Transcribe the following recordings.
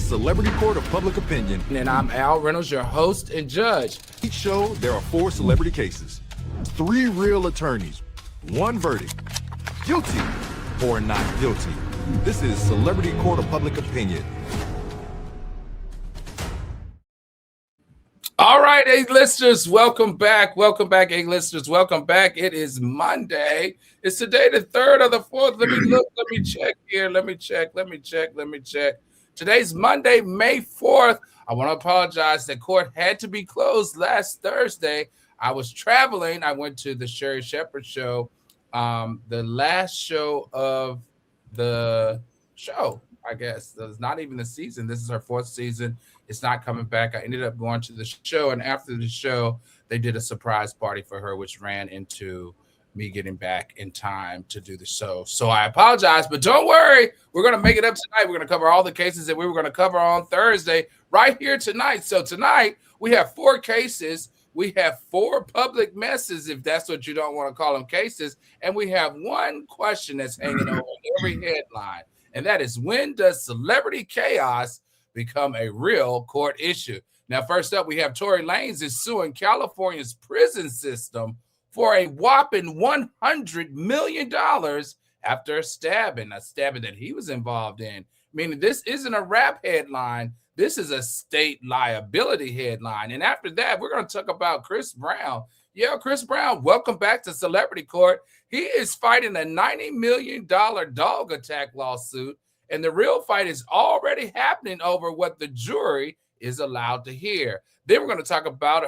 Celebrity Court of Public Opinion. And I'm Al Reynolds, your host and judge. Each show, there are 4 celebrity cases, 3 real attorneys, 1 verdict, guilty or not guilty. This is Celebrity Court of Public Opinion. All right, A-listers, welcome back. Welcome back, A-listers. Welcome back. It is Monday. It's today the 3rd or the 4th. Let me look. Let me check here. Let me check. Today's Monday, May 4th. I want to apologize that court had to be closed last Thursday. I was traveling. I went to the Sherry Shepherd show, the last show of the show, I guess. It's not even the season. This is her 4th season. It's not coming back. I ended up going to the show, and after the show, they did a surprise party for her, which ran into me getting back in time to do the show. So I apologize, but don't worry. We're going to make it up tonight. We're going to cover all the cases that we were going to cover on Thursday right here tonight. So tonight, we have 4 cases. We have 4 public messes, if that's what you don't want to call them cases. And we have 1 question that's hanging over every headline, and that is, when does celebrity chaos become a real court issue? Now, first up, we have Tory Lanez is suing California's prison system for a whopping $100 million after a stabbing that he was involved in. Meaning this isn't a rap headline. This is a state liability headline. And after that, we're going to talk about Chris Brown. Yeah, Chris Brown, welcome back to Celebrity Court. He is fighting a $90 million dog attack lawsuit. And the real fight is already happening over what the jury is allowed to hear. Then we're going to talk about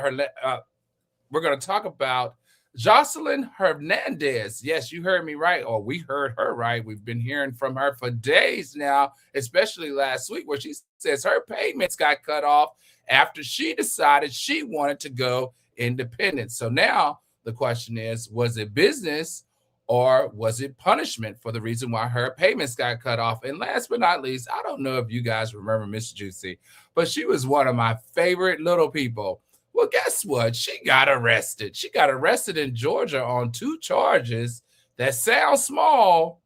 Joseline Hernandez. Yes, you heard me right, or we heard her right. We've been hearing from her for days now, especially last week, where she says her payments got cut off after she decided she wanted to go independent. So now the question is, was it business or was it punishment for the reason why her payments got cut off? And last but not least, I don't know if you guys remember Miss Juicy, but she was one of my favorite little people. Well, guess what? She got arrested. She got arrested in Georgia on 2 charges that sound small,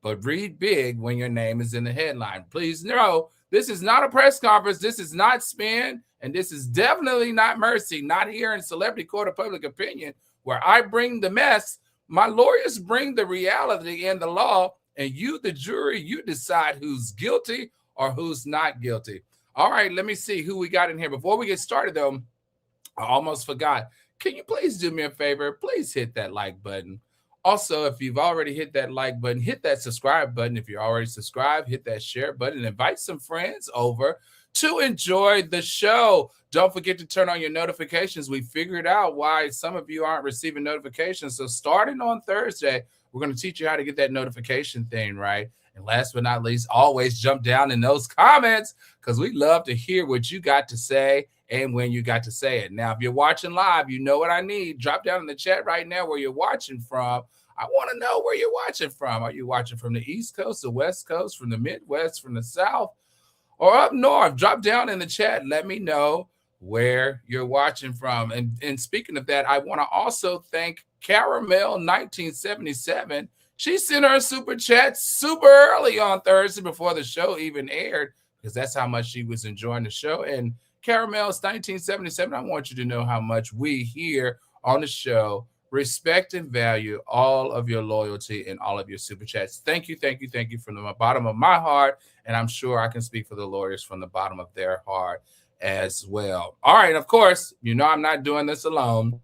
but read big when your name is in the headline. Please know, this is not a press conference. This is not spin, and this is definitely not mercy. Not here in Celebrity Court of Public Opinion, where I bring the mess. My lawyers bring the reality and the law, and you, the jury, you decide who's guilty or who's not guilty. All right, let me see who we got in here. Before we get started, though, I almost forgot. Can you please do me a favor? Please hit that like button. Also, if you've already hit that like button, hit that subscribe button. If you're already subscribed, hit that share button and invite some friends over to enjoy the show. Don't forget to turn on your notifications. We figured out why some of you aren't receiving notifications. So starting on Thursday, we're going to teach you how to get that notification thing right. And last but not least, always jump down in those comments, because we love to hear what you got to say and when you got to say it. Now, if you're watching live, you know what I need. Drop down in the chat right now where you're watching from. I want to know where you're watching from. Are you watching from the East Coast, the West Coast, from the Midwest, from the South, or up North? Drop down in the chat. Let me know where you're watching from. And speaking of that, I want to also thank Caramel 1977. She sent her super chat super early on Thursday before the show even aired, because that's how much she was enjoying the show. And Caramel's 1977, I want you to know how much we here on the show respect and value all of your loyalty and all of your super chats. Thank you from the bottom of my heart. And I'm sure I can speak for the lawyers from the bottom of their heart as well. All right, of course, you know I'm not doing this alone.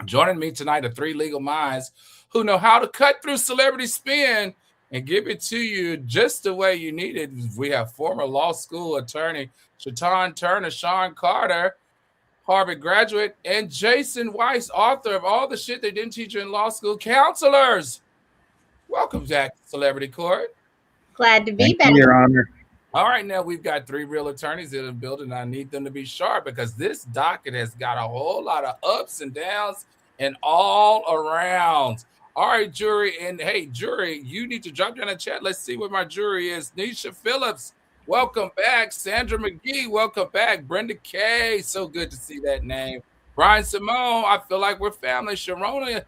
Joining me tonight are 3 legal minds who know how to cut through celebrity spin and give it to you just the way you need it. We have former law school attorney Shatan Turner, Sean Carter, Harvard graduate, and Jason Weiss, author of All the Shit They Didn't Teach You in Law School. Counselors, welcome back to Celebrity Court. Glad to be back. Your Honor. All right, now we've got 3 real attorneys in the building. I need them to be sharp, because this docket has got a whole lot of ups and downs and all around. All right, jury. And hey, jury, you need to drop down in the chat. Let's see what my jury is. Nisha Phillips, welcome back. Sandra McGee, welcome back. Brenda K, so good to see that name. Brian Simone, I feel like we're family. Sharonia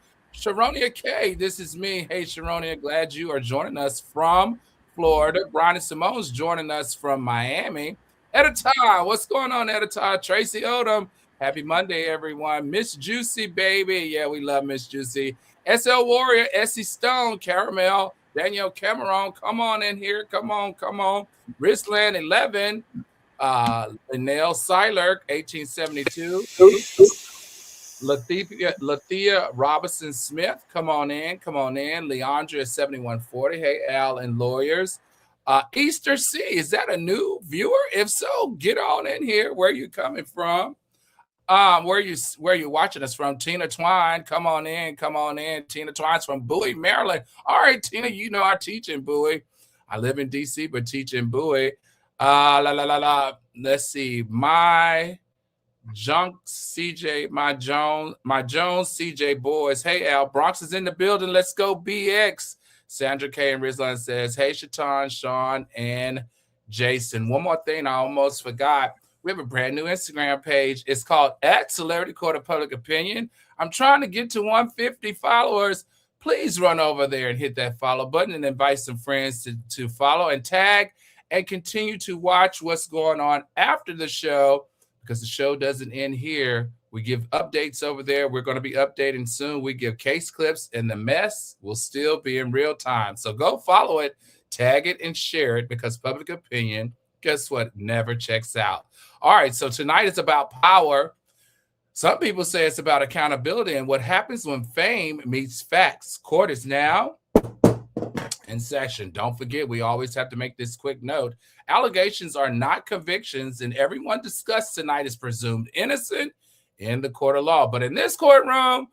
K, this is me. Hey, Sharonia, glad you are joining us from Florida. Ronnie Simone's joining us from Miami. Editor, what's going on, Editor? Tracy Odom. Happy Monday, everyone. Miss Juicy, baby. Yeah, we love Miss Juicy. SL Warrior, Essie Stone, Caramel, Daniel Cameron. Come on in here. Come on. Risland 11. Linnell Seiler, 1872. Lathea Robinson Smith, come on in. Leandra 7140. Hey, Al and lawyers. Easter C, is that a new viewer? If so, get on in here. Where you coming from? Where you watching us from? Tina Twine, come on in. Tina Twine's from Bowie, Maryland. All right, Tina, you know I teach in Bowie. I live in DC, but teach in Bowie. Let's see. My Jones CJ boys. Hey Al, Bronx is in the building. Let's go BX. Sandra K and Rizlan says, hey Shatan, Sean, and Jason. One more thing I almost forgot. We have a brand new Instagram page. It's called @Celebrity Court of Public Opinion. I'm trying to get to 150 followers. Please run over there and hit that follow button and invite some friends to follow and tag and continue to watch what's going on after the show, because the show doesn't end here. We give updates over there. We're going to be updating soon. We give case clips, and the mess will still be in real time. So go follow it, tag it, and share it, because public opinion, guess what, never checks out. All right, so tonight is about power. Some people say it's about accountability and what happens when fame meets facts. Court is now in session. Don't forget, we always have to make this quick note. Allegations are not convictions, and everyone discussed tonight is presumed innocent in the court of law. But in this courtroom,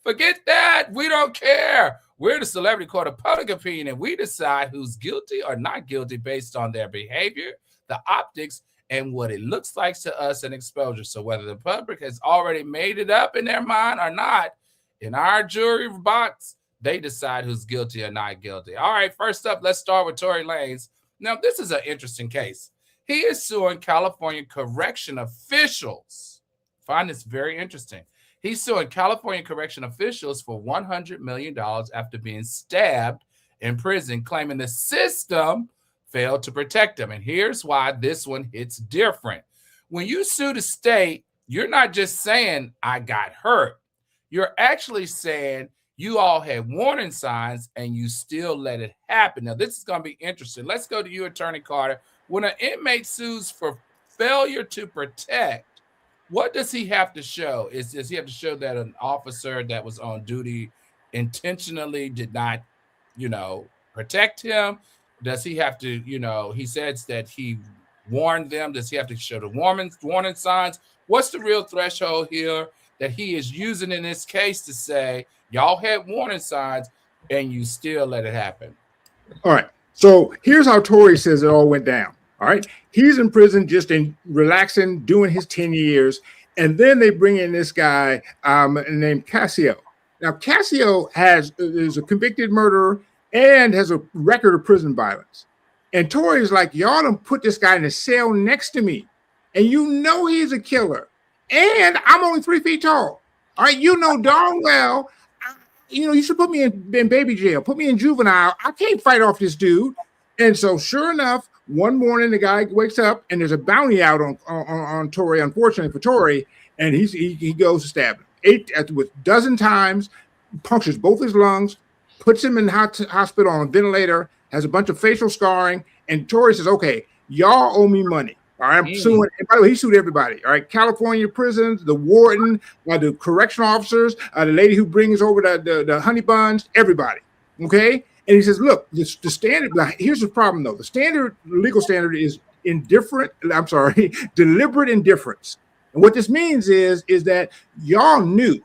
forget that. We don't care. We're the Celebrity Court of Public Opinion, and we decide who's guilty or not guilty based on their behavior, the optics, and what it looks like to us in exposure. So whether the public has already made it up in their mind or not, in our jury box, they decide who's guilty or not guilty. All right, first up, let's start with Tory Lanez. Now, this is an interesting case. He is suing California correction officials. I find this very interesting. He's suing California correction officials for $100 million after being stabbed in prison, claiming the system failed to protect him. And here's why this one hits different. When you sue the state, you're not just saying, I got hurt. You're actually saying, you all had warning signs and you still let it happen. Now, this is going to be interesting. Let's go to you, Attorney Carter. When an inmate sues for failure to protect, what does he have to show? Does he have to show that an officer that was on duty intentionally did not, protect him? Does he have to, he says that he warned them. Does he have to show the warning signs? What's the real threshold here that he is using in this case to say, y'all had warning signs and you still let it happen? All right. So here's how Tory says it all went down. All right. He's in prison, just relaxing, doing his 10 years. And then they bring in this guy named Cassio. Now, Cassio is a convicted murderer and has a record of prison violence. And Tory's like, y'all done put this guy in a cell next to me. And he's a killer. And I'm only 3 feet tall. All right. Darn well, you should put me in baby jail, put me in juvenile. I can't fight off this dude. And so sure enough, one morning the guy wakes up and there's a bounty out on Tory, unfortunately for Tory, and he goes to stab him with a dozen times, punctures both his lungs, puts him in the hospital on a ventilator, has a bunch of facial scarring, and Tory says, okay, y'all owe me money. All right, I'm suing. And by the way, he sued everybody. All right, California prisons, the warden, the correctional officers, the lady who brings over the honey buns, everybody. Okay, and he says, look, the standard. Here's the problem, though. The legal standard is deliberate indifference. And what this means is that y'all knew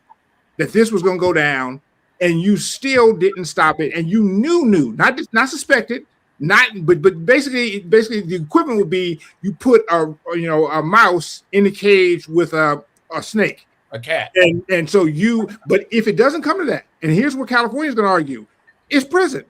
that this was going to go down, and you still didn't stop it, and you knew, not suspected. But basically the equivalent would be you put a mouse in the cage with a snake, a cat, and so but if it doesn't come to that, and here's what California is going to argue, it's prison.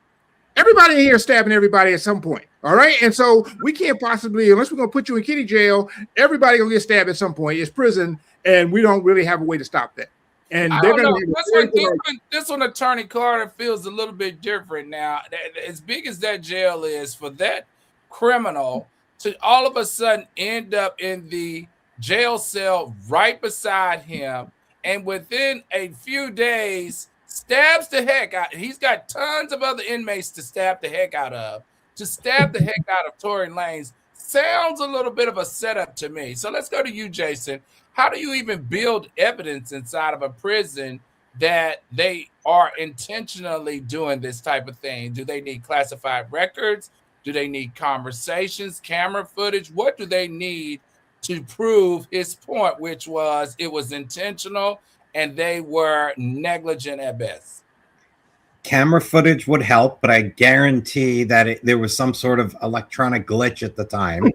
Everybody in here is stabbing everybody at some point, all right? And so we can't possibly, unless we're going to put you in kitty jail, everybody will get stabbed at some point. It's prison, and we don't really have a way to stop that. And I they're don't going to know. be referring to This one, Attorney Carter feels a little bit different now. As big as that jail is, for that criminal to all of a sudden end up in the jail cell right beside him, and within a few days stabs the heck out. He's got tons of other inmates to stab the heck out of. To stab the heck out of Tory Lanez sounds a little bit of a setup to me. So let's go to you, Jason. How do you even build evidence inside of a prison that they are intentionally doing this type of thing? Do they need classified records? Do they need conversations, camera footage? What do they need to prove his point, which was it was intentional and they were negligent at best? Camera footage would help, but I guarantee that there was some sort of electronic glitch at the time.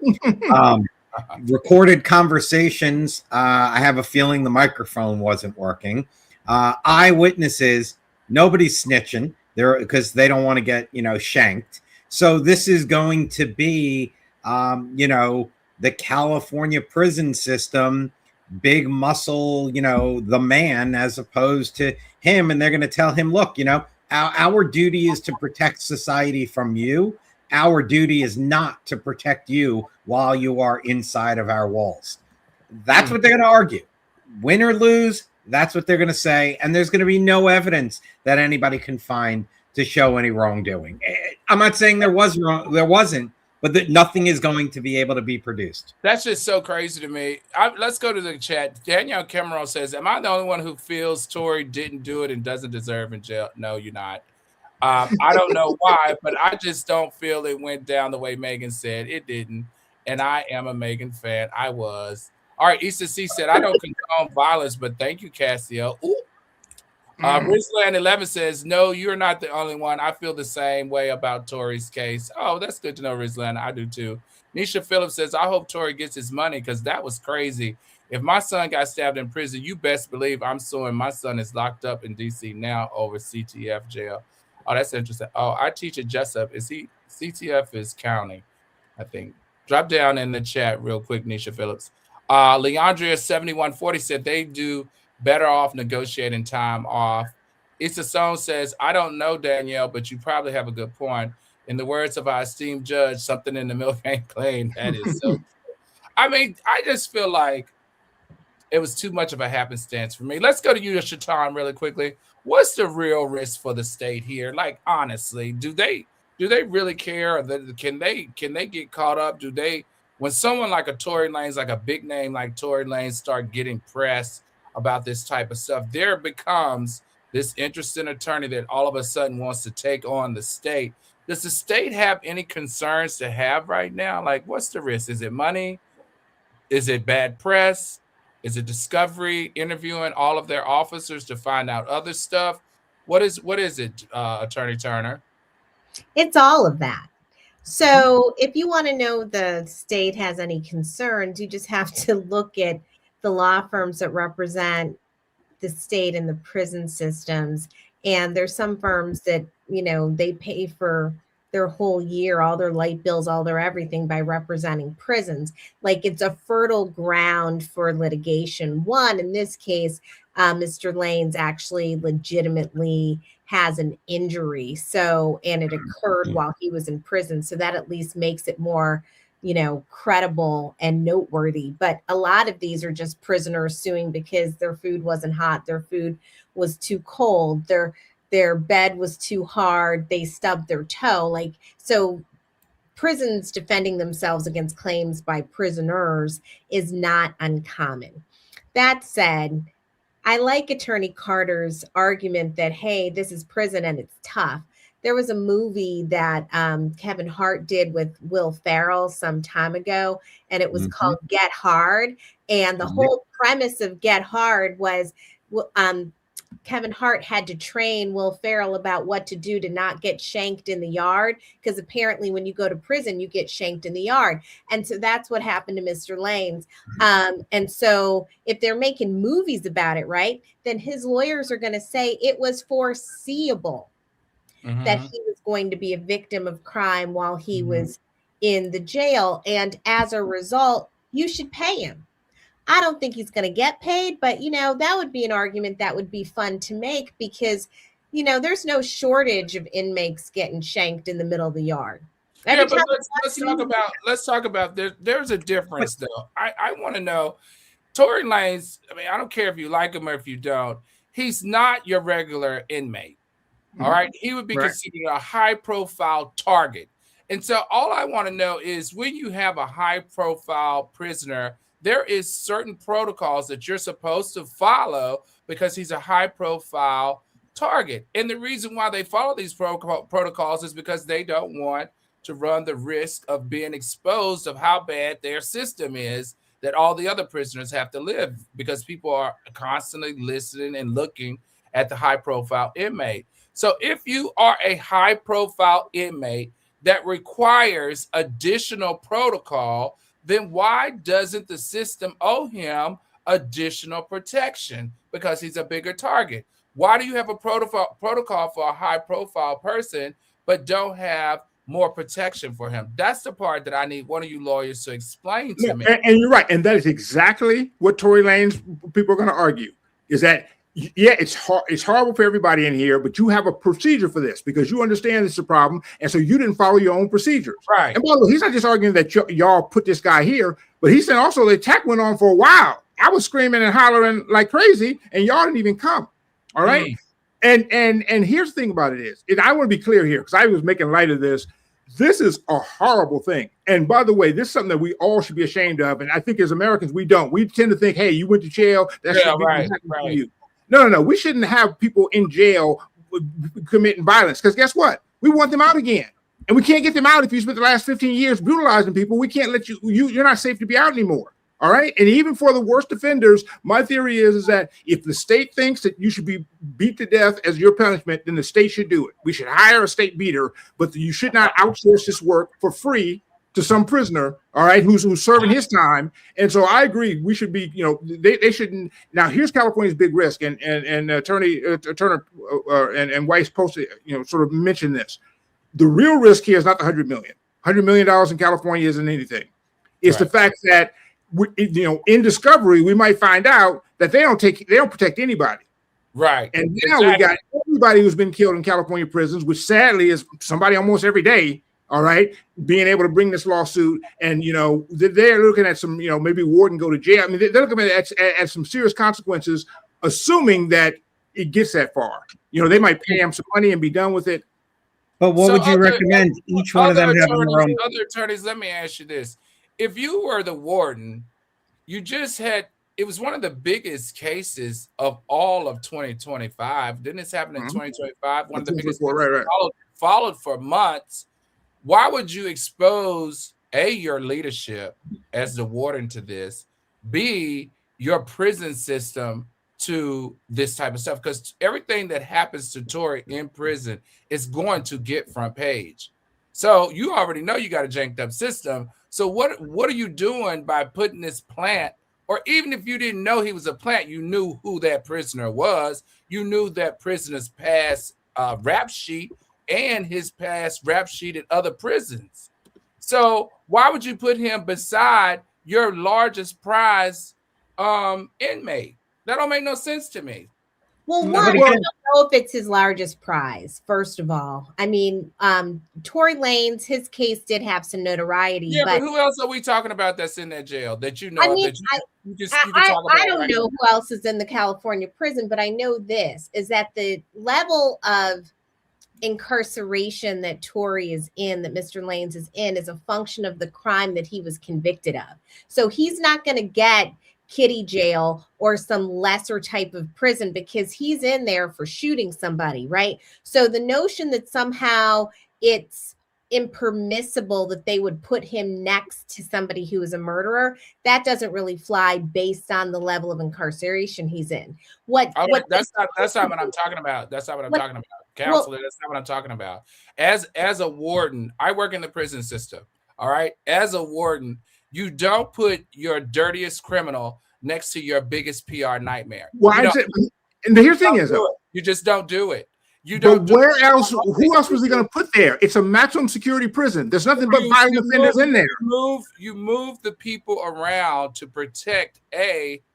Recorded conversations, I have a feeling the microphone wasn't working. Eyewitnesses, nobody's snitching there because they don't want to get, shanked. So this is going to be, the California prison system, big muscle, the man, as opposed to him. And they're going to tell him, look, our duty is to protect society from you. Our duty is not to protect you while you are inside of our walls. That's what they're going to argue. Win or lose, that's what they're going to say. And there's going to be no evidence that anybody can find to show any wrongdoing. I'm not saying there wasn't, but that nothing is going to be able to be produced. That's just so crazy to me. Let's go to the chat. Danielle Cameron says, am I the only one who feels Tory didn't do it and doesn't deserve in jail? No, you're not. I don't know why, but I just don't feel it went down the way Megan said. It didn't. And I am a Megan fan. I was. All right, Issa C said, I don't condone violence, but thank you, Cassio. Rizland 11 says, no, you're not the only one. I feel the same way about Tory's case. Oh, that's good to know, Rizland. I do too. Nisha Phillips says, I hope Tory gets his money because that was crazy. If my son got stabbed in prison, you best believe I'm suing. My son is locked up in D.C. now over CTF jail. Oh, that's interesting. Oh, I teach at Jessup. Is he CTF is county, I think. Drop down in the chat real quick, Nisha Phillips. Leandria 7140 said they do better off negotiating time off. Issa Song says, I don't know, Danielle, but you probably have a good point. In the words of our esteemed judge, something in the milk ain't clean. That is so true. I mean, I just feel like it was too much of a happenstance for me. Let's go to you, Shatan, really quickly. What's the real risk for the state here? Like, honestly, do they really care? Or can they get caught up? Do they, when someone like a Tory Lanez, like a big name like Tory Lanez, start getting pressed about this type of stuff, there becomes this interesting attorney that all of a sudden wants to take on the state. Does the state have any concerns to have right now? Like, what's the risk? Is it money? Is it bad press? Is it discovery, interviewing all of their officers to find out other stuff? What is it, Attorney Turner? It's all of that. So if you want to know the state has any concerns, you just have to look at the law firms that represent the state and the prison systems. And there's some firms that, they pay for their whole year, all their light bills, all their everything by representing prisons. Like, it's a fertile ground for litigation. One, in this case, Mr. Lanez actually legitimately has an injury. And it occurred while he was in prison. So that at least makes it more, credible and noteworthy. But a lot of these are just prisoners suing because their food wasn't hot, their food was too cold, their bed was too hard, they stubbed their toe. So prisons defending themselves against claims by prisoners is not uncommon. That said, I like Attorney Carter's argument that, hey, this is prison and it's tough. There was a movie that Kevin Hart did with Will Ferrell some time ago, and it was called Get Hard. And the whole premise of Get Hard was Kevin Hart had to train Will Ferrell about what to do to not get shanked in the yard, because apparently when you go to prison, you get shanked in the yard. And so that's what happened to Mr. Lanez. And so if they're making movies about it, right, then his lawyers are going to say it was foreseeable that he was going to be a victim of crime while he was in the jail. And as a result, you should pay him. I don't think he's going to get paid, but that would be an argument that would be fun to make because there's no shortage of inmates getting shanked in the middle of the yard. Yeah, but let's talk about there's a difference though. I want to know Tory Lanez, I mean, I don't care if you like him or if you don't, he's not your regular inmate. All right. He would be considered a high profile target. And so all I want to know is when you have a high profile prisoner, there is certain protocols that you're supposed to follow because he's a high profile target. And the reason why they follow these protocols is because they don't want to run the risk of being exposed of how bad their system is that all the other prisoners have to live because people are constantly listening and looking at the high profile inmate. So if you are a high profile inmate that requires additional protocol, then why doesn't the system owe him additional protection? Because he's a bigger target. Why do you have a protocol for a high profile person, but don't have more protection for him? That's the part that I need one of you lawyers to explain to me. And you're right. And that is exactly what Tory Lanez people are going to argue is that, yeah, it's horrible for everybody in here, but you have a procedure for this because you understand it's a problem. And so you didn't follow your own procedures. Right. And by the way, he's not just arguing that y'all put this guy here, but he's saying also the attack went on for a while. I was screaming and hollering like crazy and y'all didn't even come. All right. And here's the thing about it is, and I want to be clear here because I was making light of this. This is a horrible thing. And by the way, this is something that we all should be ashamed of. And I think as Americans, we don't. We tend to think, hey, you went to jail. That should be happening to you. No. We shouldn't have people in jail committing violence because guess what? We want them out again. And we can't get them out if you spent the last 15 years brutalizing people. We can't let you're not safe to be out anymore. All right. And even for the worst offenders, my theory is that if the state thinks that you should be beat to death as your punishment, then the state should do it. We should hire a state beater, but you should not outsource this work for free to some prisoner, all right, who's serving his time. And so I agree, we should be, they shouldn't. Now here's California's big risk, and Attorney Turner and Weiss posted, sort of mentioned this. The real risk here is not the $100 million. $100 million in California isn't anything. It's the fact that in discovery we might find out that they don't protect anybody. Right. And now we got everybody who's been killed in California prisons, which sadly is somebody almost every day. All right, being able to bring this lawsuit, and they're looking at some, maybe warden go to jail. I mean, they're looking at some serious consequences, assuming that it gets that far. They might pay them some money and be done with it. But what would you recommend? Each one of them having their own. Other attorneys, let me ask you this: if you were the warden, you just had. It was one of the biggest cases of all of 2025. Didn't this happen in 2025? One of the biggest cases followed for months. Why would you expose your leadership as the warden to this, B, your prison system to this type of stuff? Because everything that happens to Tory in prison is going to get front page. So you already know you got a janked up system. So what are you doing by putting this plant? Or even if you didn't know he was a plant, you knew who that prisoner was. You knew that prisoner's past rap sheet and his past rap sheet at other prisons. So why would you put him beside your largest prize inmate? That don't make no sense to me. Well, I don't know if it's his largest prize, first of all. I mean, Tory Lanez, his case did have some notoriety. Yeah, but who else are we talking about that's in that jail that you know? I mean, I don't know who else is in the California prison, but I know this, is that the level of incarceration that Tory is in, that Mr. Lanez is in, is a function of the crime that he was convicted of. So he's not going to get kiddie jail or some lesser type of prison because he's in there for shooting somebody, right? So the notion that somehow it's impermissible that they would put him next to somebody who is a murderer, that doesn't really fly based on the level of incarceration he's in. That's not what I'm talking about. That's not what I'm talking about. Counselor, that's not what I'm talking about. As a warden, I work in the prison system. All right. As a warden, you don't put your dirtiest criminal next to your biggest PR nightmare. Well, and the thing is, you just don't do it. You But don't do where else? Who else was he going to put there? It's a maximum security prison. There's nothing but violent offenders in there. You move the people around to protect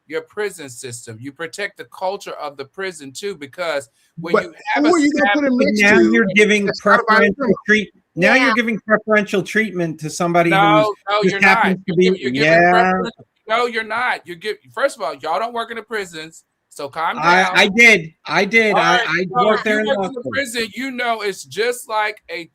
your prison system. You protect the culture of the prison too, because when you have who are you going to put him next now to? you're giving preferential treatment. Now Yeah. you're giving preferential treatment to somebody no, who's you're not. happens to be. No, you're not. First of all, y'all don't work in the prisons, so calm down. I did. Right. I worked there in the prison. You know, it's just like a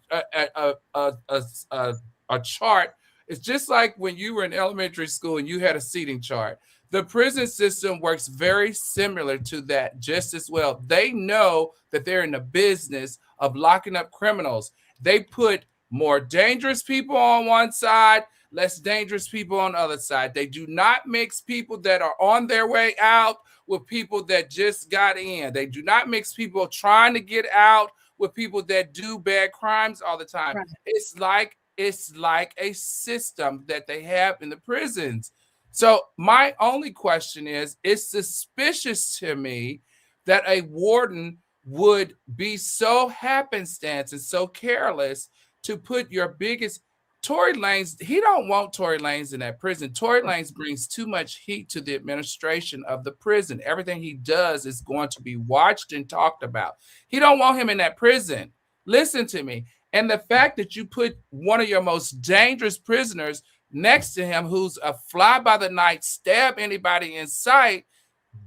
chart. It's just like when you were in elementary school and you had a seating chart. The prison system works very similar to that just as well. They know that they're in the business of locking up criminals. They put more dangerous people on one side, less dangerous people on the other side. They do not mix people that are on their way out with people that just got in. They do not mix people trying to get out with people that do bad crimes all the time. Right. It's like a system that they have in the prisons. So my only question is, it's suspicious to me that a warden would be so happenstance and so careless to put your biggest Tory Lanez. He don't want Tory Lanez in that prison. Tory Lanez brings too much heat to the administration of the prison. Everything he does is going to be watched and talked about. He don't want him in that prison. Listen to me. And the fact that you put one of your most dangerous prisoners next to him, who's a fly-by-the-night, stab anybody in sight,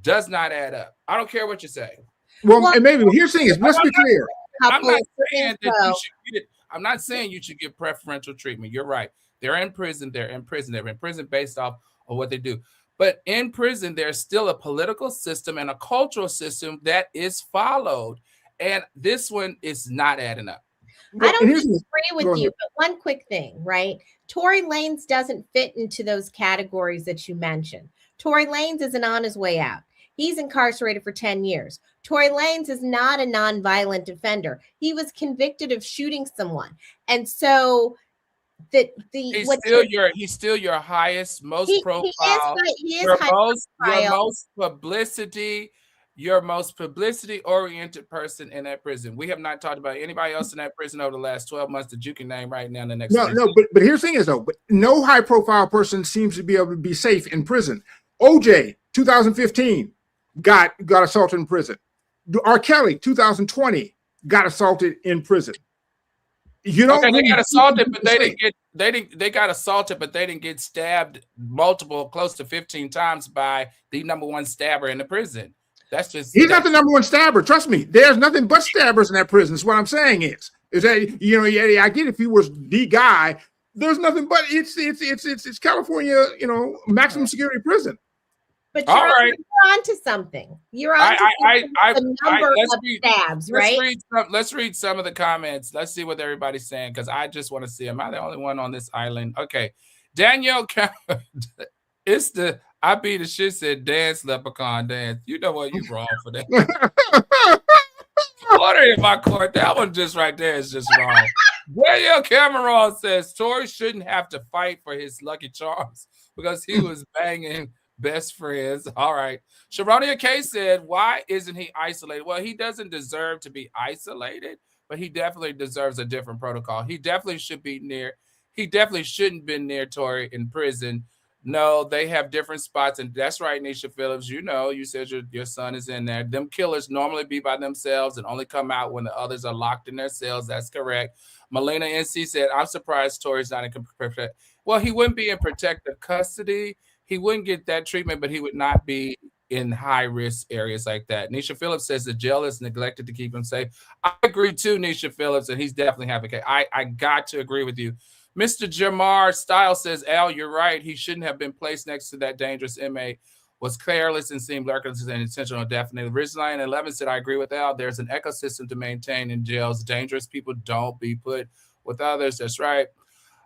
does not add up. I don't care what you say. Well, and maybe here's the thing is, let's be clear. I'm not saying that you should get it. I'm not saying you should get preferential treatment. You're right. They're in prison. They're in prison based off of what they do. But in prison, there's still a political system and a cultural system that is followed. And this one is not adding up. I don't disagree with you, but one quick thing, right? Tory Lanez doesn't fit into those categories that you mentioned. Tory Lanez isn't on his way out. He's incarcerated for 10 years. Tory Lanez is not a nonviolent offender. He was convicted of shooting someone. And so he's still your highest, most profile, your most publicity oriented person in that prison. We have not talked about anybody else in that prison over the last 12 months that you can name right now in the next. But here's the thing is though, no high profile person seems to be able to be safe in prison. OJ 2015 got assaulted in prison. R. Kelly 2020 got assaulted in prison. You know, they got assaulted, but they got assaulted, but they didn't get stabbed close to 15 times by the number one stabber in the prison. He's not the number one stabber. Trust me, there's nothing but stabbers in that prison. So what I'm saying is that, you know, I get if he was the guy, there's nothing but it's California, you know, maximum security prison. But you're on to something. You're on to the number of stabs, right? Let's read some of the comments. Let's see what everybody's saying, because I just want to see. Am I the only one on this island? Okay. Danielle, it's the I beat the shit said dance, leprechaun dance. You know what? You're wrong for that. Order in my court. That one just right there is just wrong. Danielle Cameron says Tory shouldn't have to fight for his Lucky Charms because he was banging best friends. All right. Sharonia K said, why isn't he isolated? Well, he doesn't deserve to be isolated, but he definitely deserves a different protocol. He definitely should be near. He definitely shouldn't been near Tory in prison. No, they have different spots. And that's right, Nisha Phillips. You know, you said your son is in there. Them killers normally be by themselves and only come out when the others are locked in their cells. That's correct. Melina NC said, I'm surprised Tory's not in protective. Well, he wouldn't be in protective custody. He wouldn't get that treatment, but he would not be in high-risk areas like that. Nisha Phillips says the jail is neglected to keep him safe. I agree too, Nisha Phillips, and he's definitely having a case. I got to agree with you. Mr. Jamar Stiles says, Al, you're right. He shouldn't have been placed next to that dangerous inmate. Was careless and seemed reckless and intentional, definitely. Ridgeline 11 said, I agree with Al. There's an ecosystem to maintain in jails. Dangerous people don't be put with others. That's right.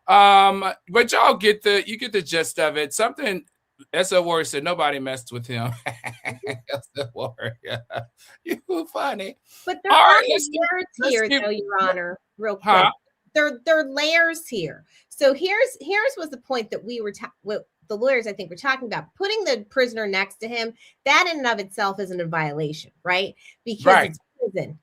But y'all get the gist of it. Something S.L. Warrior said nobody messed with him. S.L. Warrior, you funny. But there are layers here, though, Your Honor, real quick. Huh? There are layers here. So here's was the point that we were the lawyers, I think, were talking about. Putting the prisoner next to him, that in and of itself isn't a violation, right? Because it's prison.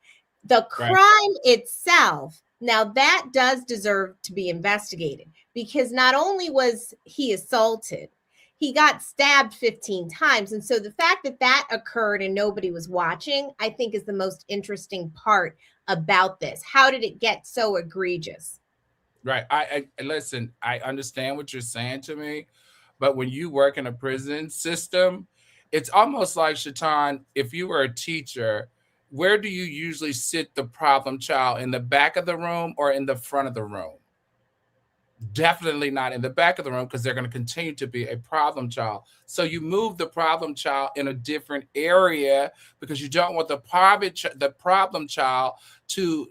The crime itself, now that does deserve to be investigated, because not only was he assaulted, he got stabbed 15 times. And so the fact that that occurred and nobody was watching, I think is the most interesting part about this. How did it get so egregious? Right. I listen, I understand what you're saying to me, but when you work in a prison system, it's almost like, Shaitan, if you were a teacher, where do you usually sit the problem child? In the back of the room or in the front of the room? Definitely not in the back of the room, because they're going to continue to be a problem child. So you move the problem child in a different area, because you don't want the problem child to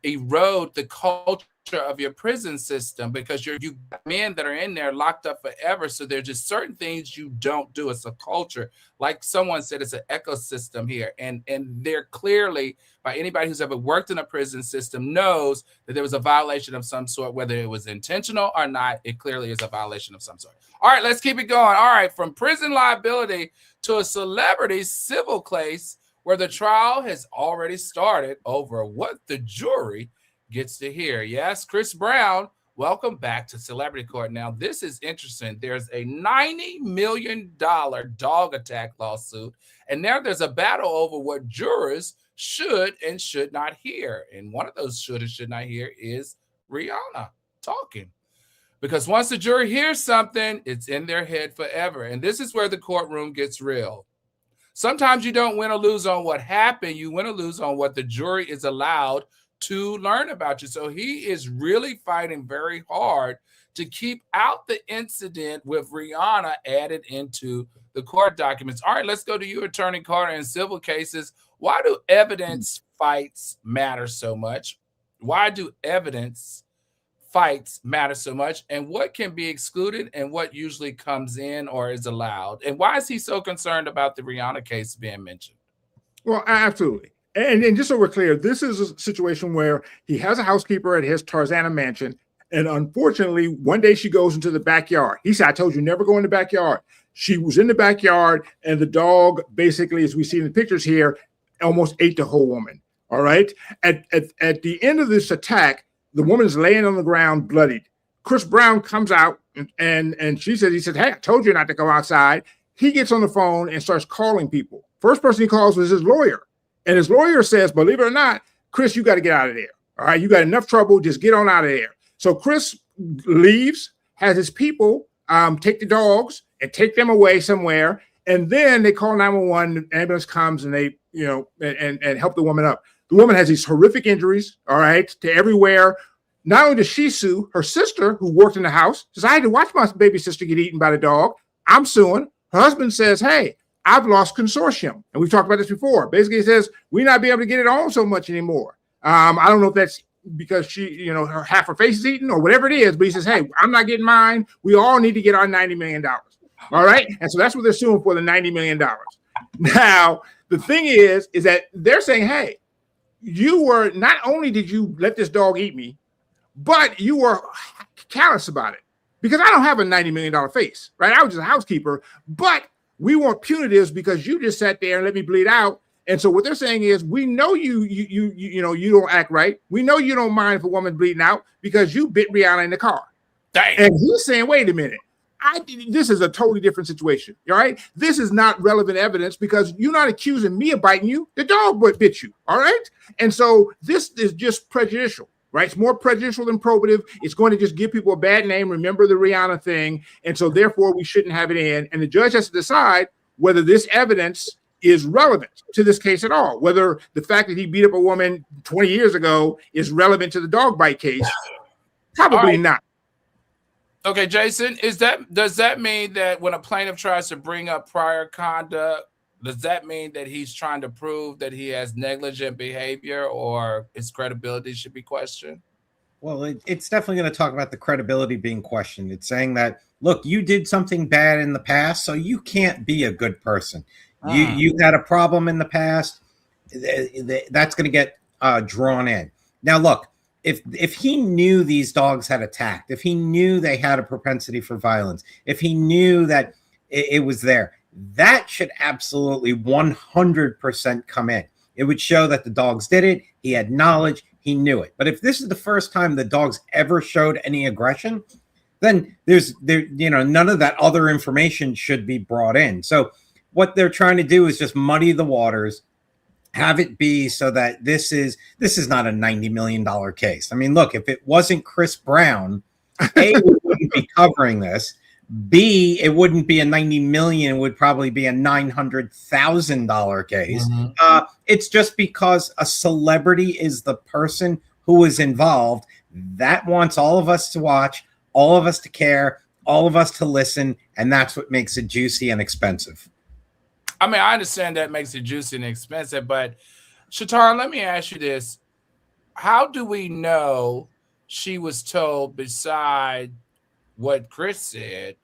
erode the culture of your prison system, because you got men that are in there locked up forever. So there's just certain things you don't do. It's a culture. Like someone said, it's an ecosystem here. And they're clearly, by anybody who's ever worked in a prison system, knows that there was a violation of some sort, whether it was intentional or not. It clearly is a violation of some sort. All right, let's keep it going. All right, from prison liability to a celebrity civil case where the trial has already started over what the jury gets to hear. Yes, Chris Brown, welcome back to Celebrity Court. Now, this is interesting. There's a $90 million dog attack lawsuit, and now there's a battle over what jurors should and should not hear. And one of those should and should not hear is Rihanna talking. Because once the jury hears something, it's in their head forever. And this is where the courtroom gets real. Sometimes you don't win or lose on what happened. You win or lose on what the jury is allowed to learn about you. So he is really fighting very hard to keep out the incident with Rihanna added into the court documents. All right, let's go to you, Attorney Carter, in civil cases. Why do evidence fights matter so much? Why do evidence fights matter so much? And what can be excluded and what usually comes in or is allowed? And why is he so concerned about the Rihanna case being mentioned? Well, absolutely. And just so we're clear, this is a situation where he has a housekeeper at his Tarzana mansion. And unfortunately, one day she goes into the backyard. He said, I told you never go in the backyard. She was in the backyard, and the dog, basically, as we see in the pictures here, almost ate the whole woman. All right. At the end of this attack, the woman is laying on the ground, bloodied. Chris Brown comes out and he said, hey, I told you not to go outside. He gets on the phone and starts calling people. First person he calls was his lawyer. And his lawyer says, believe it or not, Chris, you got to get out of there. All right. You got enough trouble. Just get on out of there. So Chris leaves, has his people take the dogs and take them away somewhere. And then they call 911. The ambulance comes and they, and help the woman up. The woman has these horrific injuries, all right, to everywhere. Not only does she sue, her sister, who worked in the house, says, I had to watch my baby sister get eaten by the dog. I'm suing. Her husband says, hey, I've lost consortium. And we've talked about this before. Basically, he says, we're not being able to get it on so much anymore. I don't know if that's because she, her half her face is eaten or whatever it is, but he says, hey, I'm not getting mine. We all need to get our $90 million. All right. And so that's what they're suing for, the $90 million. Now, the thing is that they're saying, hey, you were, not only did you let this dog eat me, but you were callous about it, because I don't have a $90 million face, right? I was just a housekeeper, but we want punitives because you just sat there and let me bleed out. And so what they're saying is, we know you don't act right. We know you don't mind if a woman's bleeding out because you bit Rihanna in the car. Dang. And he's saying, wait a minute. This is a totally different situation. All right. This is not relevant evidence because you're not accusing me of biting you. The dog bit you. All right. And so this is just prejudicial, right? It's more prejudicial than probative. It's going to just give people a bad name. Remember the Rihanna thing. And so therefore we shouldn't have it in. And the judge has to decide whether this evidence is relevant to this case at all, whether the fact that he beat up a woman 20 years ago is relevant to the dog bite case. Probably not. Okay, Jason, does that mean that when a plaintiff tries to bring up prior conduct, does that mean that he's trying to prove that he has negligent behavior or his credibility should be questioned? Well, it's definitely going to talk about the credibility being questioned. It's saying that, look, you did something bad in the past, so you can't be a good person. You had a problem in the past. That's going to get drawn in. Now, look, if he knew these dogs had attacked, if he knew they had a propensity for violence, if he knew that it was there, that should absolutely 100% come in. It would show that the dogs did it. He had knowledge. He knew it. But if this is the first time the dogs ever showed any aggression, then none of that other information should be brought in. So what they're trying to do is just muddy the waters, have it be so that this is not a $90 million case. I mean, look, if it wasn't Chris Brown, A, we wouldn't be covering this. B, it wouldn't be a 90 million, it would probably be a $900,000 case. It's just because a celebrity is the person who is involved that wants all of us to watch, all of us to care, all of us to listen, and that's what makes it juicy and expensive. I mean, I understand that makes it juicy and expensive, but Shatara, let me ask you this. How do we know she was told, beside what Chris said,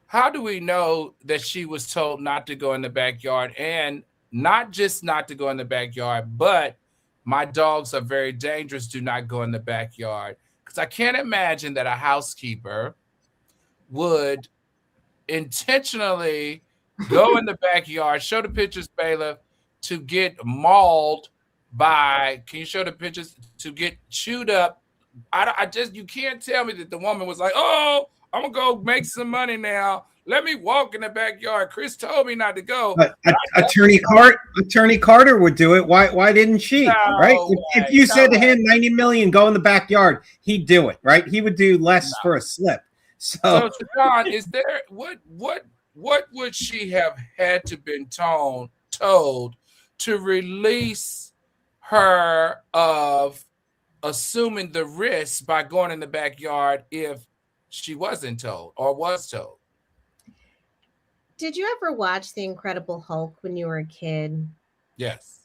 how do we know that she was told not to go in the backyard, and not just not to go in the backyard, but my dogs are very dangerous, do not go in the backyard? Because I can't imagine that a housekeeper would intentionally go in the backyard, show the pictures, bailiff, to get mauled by, can you show the pictures, to get chewed up? You can't tell me that the woman was like, oh, I'm gonna go make some money now. Let me walk in the backyard. Chris told me not to go. But Attorney Carter would do it. Why didn't she? Right? If you said to him 90 million, go in the backyard, he'd do it. Right? He would do less for a slip. So John, is there what would she have had to been told to release her of assuming the risk by going in the backyard if she wasn't told or was told? Did you ever watch The Incredible Hulk when you were a kid? Yes.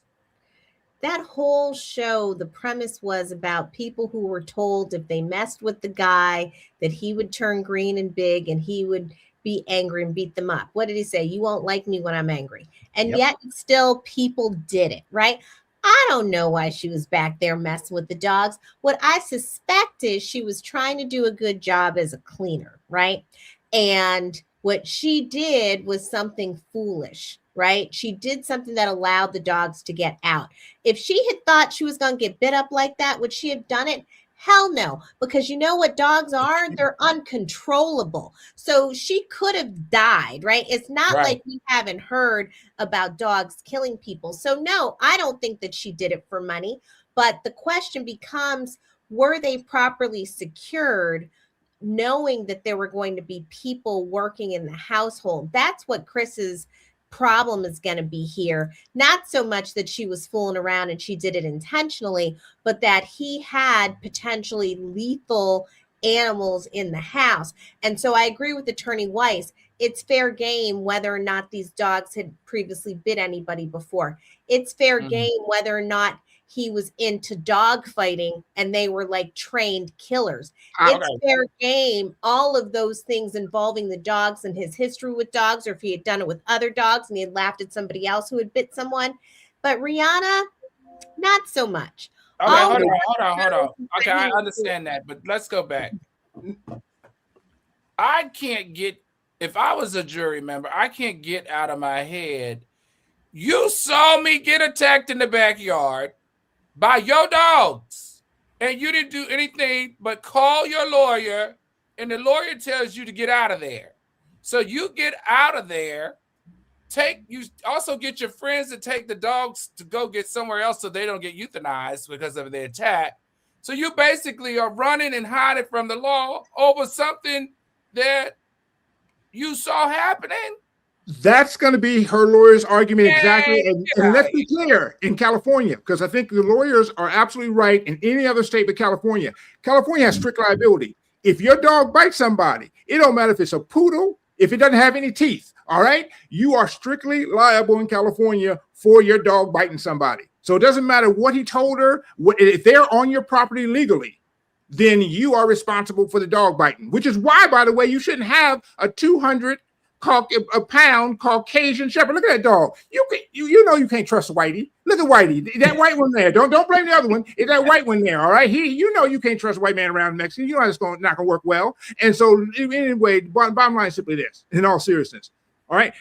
That whole show, the premise was about people who were told if they messed with the guy that he would turn green and big and he would be angry and beat them up. What did he say? You won't like me when I'm angry. And yet still people did it, right? I don't know why she was back there messing with the dogs. What I suspect is she was trying to do a good job as a cleaner, right? And what she did was something foolish, right? She did something that allowed the dogs to get out. If she had thought she was going to get bit up like that, would she have done it? Hell no, because you know what dogs are? They're uncontrollable. So she could have died, right? It's not like we haven't heard about dogs killing people. So no, I don't think that she did it for money. But the question becomes, were they properly secured, knowing that there were going to be people working in the household? That's what Chris's problem is going to be here. Not so much that she was fooling around and she did it intentionally, but that he had potentially lethal animals in the house. And so I agree with Attorney Weiss. It's fair game whether or not these dogs had previously bit anybody before. It's fair game whether or not he was into dog fighting and they were like trained killers. It's fair game, all of those things involving the dogs and his history with dogs, or if he had done it with other dogs and he had laughed at somebody else who had bit someone. But Rihanna, not so much. Okay, hold on. Okay, I understand that, but let's go back. I can't get, if I was a jury member, I can't get out of my head, you saw me get attacked in the backyard by your dogs, and you didn't do anything but call your lawyer, and the lawyer tells you to get out of there. So you get out of there, you also get your friends to take the dogs to go get somewhere else so they don't get euthanized because of the attack. So you basically are running and hiding from the law over something that you saw happening. That's going to be her lawyer's argument exactly. And let's be clear, in California, because I think the lawyers are absolutely right in any other state but California. California has strict liability. If your dog bites somebody, it don't matter if it's a poodle, if it doesn't have any teeth, all right? You are strictly liable in California for your dog biting somebody. So it doesn't matter what he told her. If they're on your property legally, then you are responsible for the dog biting, which is why, by the way, you shouldn't have a 200-pound Caucasian Shepherd. Look at that dog. You know you can't trust Whitey. Look at Whitey. That white one there. Don't blame the other one. It's that white one there. All right. You know you can't trust a white man around Mexico. You know it's not gonna work well. And so anyway, bottom line is simply this. In all seriousness, all right.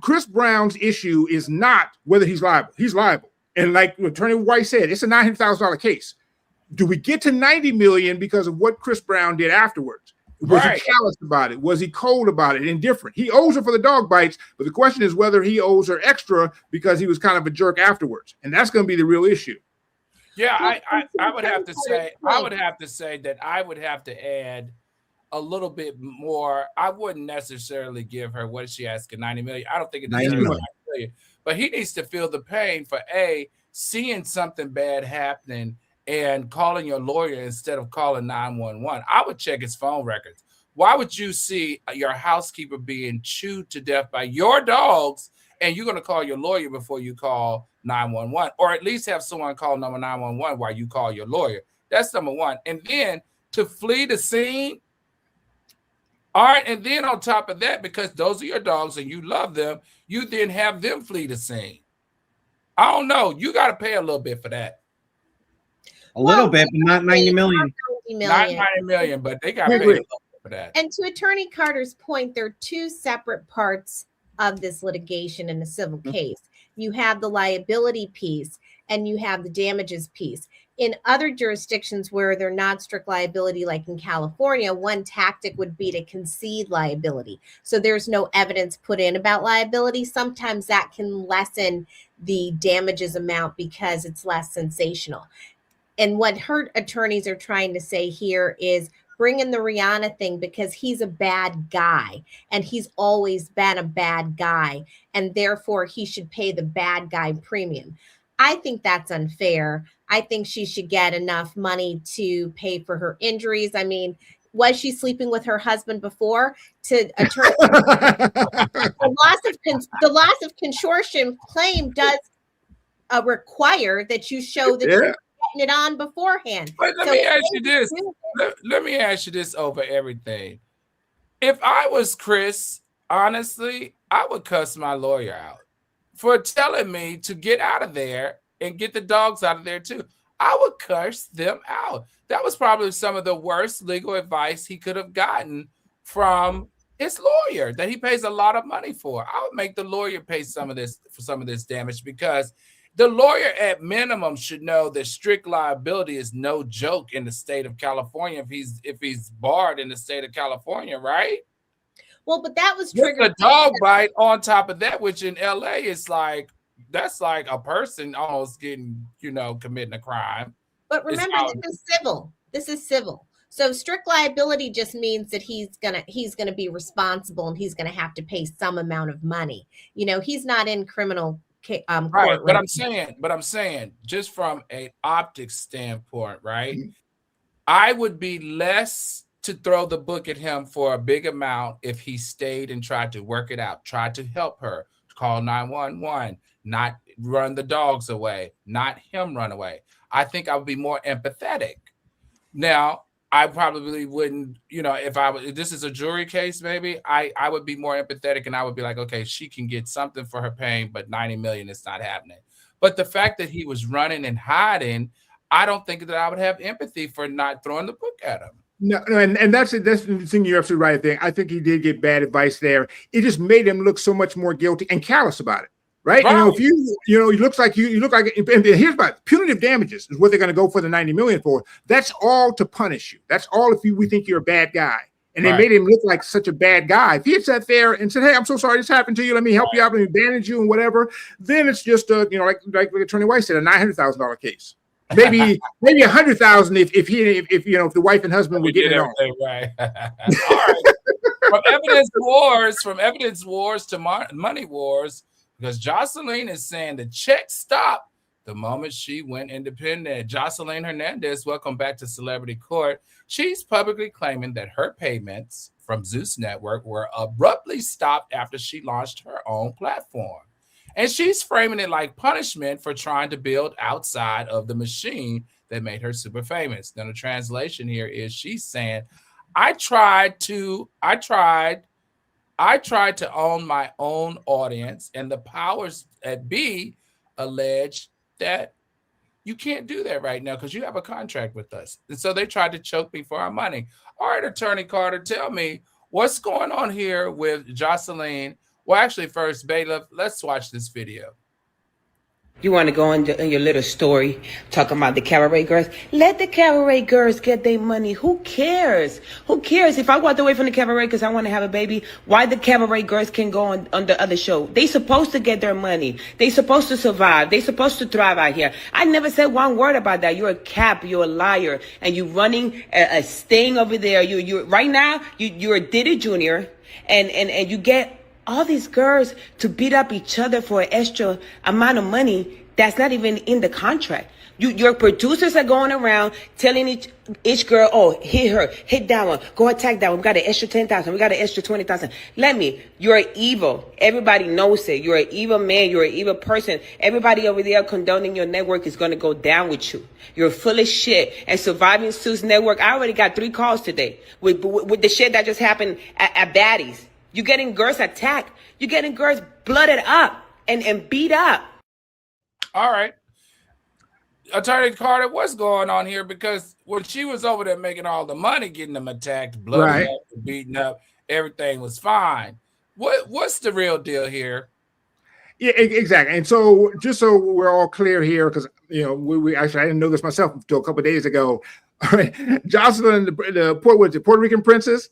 Chris Brown's issue is not whether he's liable. He's liable. And like Attorney White said, it's a $900,000 case. Do we get to 90 million because of what Chris Brown did afterwards? Was Right. he callous about it? Was he cold about it? Indifferent? He owes her for the dog bites, but the question is whether he owes her extra because he was kind of a jerk afterwards, and that's going to be the real issue. Yeah, I would have to say that I would have to add a little bit more. I wouldn't necessarily give her, what is she asking, 90 million? I don't think it's 90 million. But he needs to feel the pain for seeing something bad happening and calling your lawyer instead of calling 911. I would check his phone records. Why would you see your housekeeper being chewed to death by your dogs and you're going to call your lawyer before you call 911, or at least have someone call number 911 while you call your lawyer? That's number one. And then to flee the scene. All right. And then on top of that, because those are your dogs and you love them, you then have them flee the scene. I don't know. You got to pay a little bit for that. A little bit, but not 90 million. Not 90 million, but they got to pay a little bit for that. And to Attorney Carter's point, there are two separate parts of this litigation in a civil case. You have the liability piece and you have the damages piece. In other jurisdictions where they're not strict liability, like in California, one tactic would be to concede liability. So there's no evidence put in about liability. Sometimes that can lessen the damages amount because it's less sensational. And what her attorneys are trying to say here is bring in the Rihanna thing because he's a bad guy and he's always been a bad guy. And therefore he should pay the bad guy premium. I think that's unfair. I think she should get enough money to pay for her injuries. I mean, was she sleeping with her husband before? To attorney, the loss of consortium claim does require that you show that you're getting it on beforehand. But let me ask you this. Let me ask you this over everything. If I was Chris, honestly, I would cuss my lawyer out for telling me to get out of there and get the dogs out of there too. I would curse them out. That was probably some of the worst legal advice he could have gotten from his lawyer that he pays a lot of money for. I would make the lawyer pay some of this for some of this damage, because the lawyer at minimum should know that strict liability is no joke in the state of California if he's barred in the state of California, right? Well, but that was triggered. The dog bite on top of that, which in LA is like, that's like a person almost getting, committing a crime. But remember, this is civil. This is civil. So strict liability just means that he's gonna be responsible and he's gonna have to pay some amount of money. He's not in criminal court. Right. But I'm saying, just from an optics standpoint, right? Mm-hmm. I would be less to throw the book at him for a big amount if he stayed and tried to work it out, tried to help her, call 911, not run the dogs away, not him run away. I think I would be more empathetic. Now, I probably wouldn't, if this is a jury case, maybe I would be more empathetic and I would be like, okay, she can get something for her pain, but 90 million is not happening. But the fact that he was running and hiding, I don't think that I would have empathy for not throwing the book at him. No, and that's the thing. You're absolutely right. There, I think he did get bad advice there. It just made him look so much more guilty and callous about it, right? If he looks like you look like. And here's about punitive damages is what they're going to go for the 90 million for. That's all to punish you. That's all if we think you're a bad guy, and they made him look like such a bad guy. If he had sat there and said, "Hey, I'm so sorry this happened to you. Let me help you out. Let me bandage you and whatever," then it's just like Attorney White said, a $900,000 case. Maybe 100,000 if the wife and husband would get it on. Right. All right. From evidence wars to money wars, because Joseline is saying the check stopped the moment she went independent. Joseline Hernandez, welcome back to Celebrity Court. She's publicly claiming that her payments from Zeus Network were abruptly stopped after she launched her own platform. And she's framing it like punishment for trying to build outside of the machine that made her super famous. Now, the translation here is she's saying, I tried to own my own audience, and the powers that be alleged that you can't do that right now because you have a contract with us. And so they tried to choke me for our money. All right, Attorney Carter, tell me what's going on here with Joseline. Well, actually, first, Bailiff, let's watch this video. You want to go in your little story talking about the cabaret girls? Let the cabaret girls get their money. Who cares? Who cares? If I walked away from the cabaret because I want to have a baby, why the cabaret girls can go on the other show? They supposed to get their money. They supposed to survive. They supposed to thrive out here. I never said one word about that. You're a cap. You're a liar. And you running a sting over there. You right now, you're a Diddy Jr. And you get all these girls to beat up each other for an extra amount of money that's not even in the contract. Your producers are going around telling each girl, oh, hit her, hit that one, go attack that one. We got an extra 10,000. We got an extra 20,000. You're evil. Everybody knows it. You're an evil man. You're an evil person. Everybody over there condoning your network is going to go down with you. You're full of shit. And Surviving Suits Network, I already got 3 calls today with the shit that just happened at Baddies. You're getting girls attacked. You're getting girls blooded up and beat up. All right. Attorney Carter, what's going on here? Because when she was over there making all the money, getting them attacked, blooded up, beaten up, everything was fine. What's the real deal here? Yeah, exactly. And so, just so we're all clear here, because we actually I didn't know this myself until a couple of days ago. All right, Joseline, the Puerto Rican princess,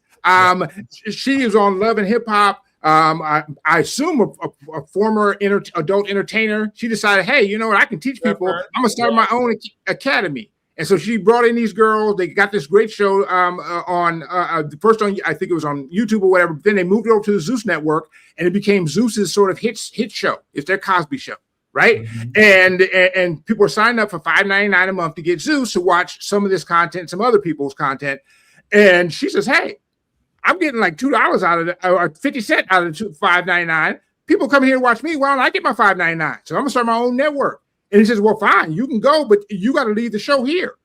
she is on Love and Hip Hop. I assume a former adult entertainer. She decided, hey, you know what? I can teach people. I'm gonna start my own academy. And so she brought in these girls. They got this great show on first on, I think it was on YouTube or whatever. Then they moved it over to the Zeus network, and it became Zeus's sort of hit show. It's their Cosby show, right? Mm-hmm. And people are signing up for $5.99 a month to get Zeus to watch some of this content, some other people's content. And she says, hey, I'm getting like $2 out of it, or 50 cents out of the $5.99. People come here to watch me. Well, I get my $5.99. So I'm gonna start my own network. And he says, well, fine, you can go, but you got to leave the show here